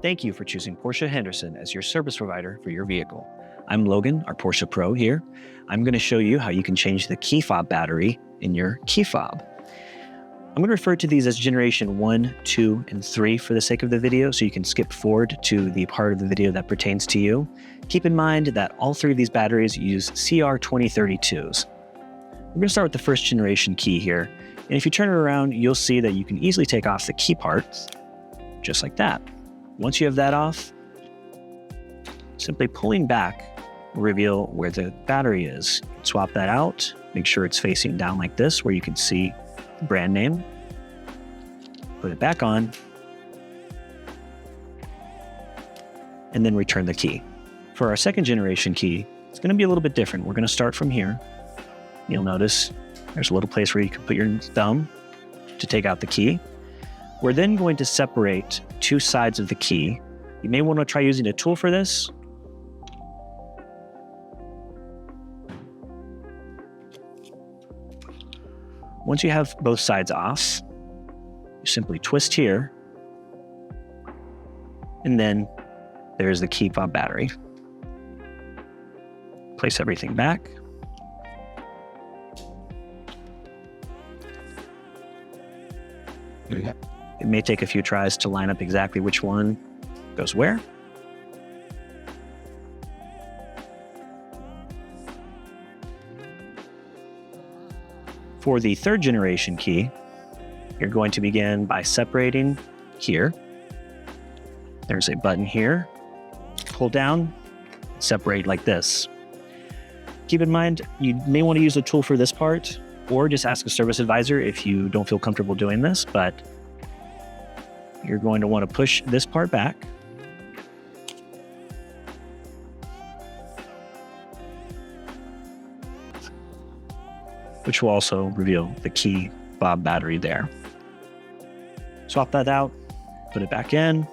Thank you for choosing Porsche Henderson as your service provider for your vehicle. I'm Logan, our Porsche Pro here. I'm going to show you how you can change the key fob battery in your key fob. I'm going to refer to these as generation 1, 2, and 3 for the sake of the video, so you can skip forward to the part of the video that pertains to you. Keep in mind that all three of these batteries use CR2032s. We're going to start with the first generation key here, and if you turn it around, you'll see that you can easily take off the key parts, just like that. Once you have that off, simply pulling back will reveal where the battery is. Swap that out, make sure it's facing down like this, where you can see the brand name. Put it back on, and then return the key. For our second generation key, it's going to be a little bit different. We're going to start from here. You'll notice there's a little place where you can put your thumb to take out the key. We're then going to separate two sides of the key. You may want to try using a tool for this. Once you have both sides off, you simply twist here, and then there's the key fob battery. Place everything back. It may take a few tries to line up exactly which one goes where. For the third generation key, you're going to begin by separating here. There's a button here. Pull down, separate like this. Keep in mind, you may want to use a tool for this part, or just ask a service advisor if you don't feel comfortable doing this, but you're going to want to push this part back. Which will also reveal the key fob battery there. Swap that out, put it back in.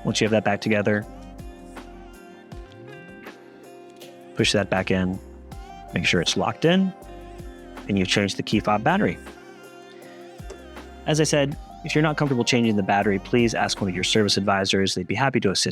Once you have that back together, push that back in, make sure it's locked in, and you've changed the key fob battery. As I said, if you're not comfortable changing the battery, please ask one of your service advisors. They'd be happy to assist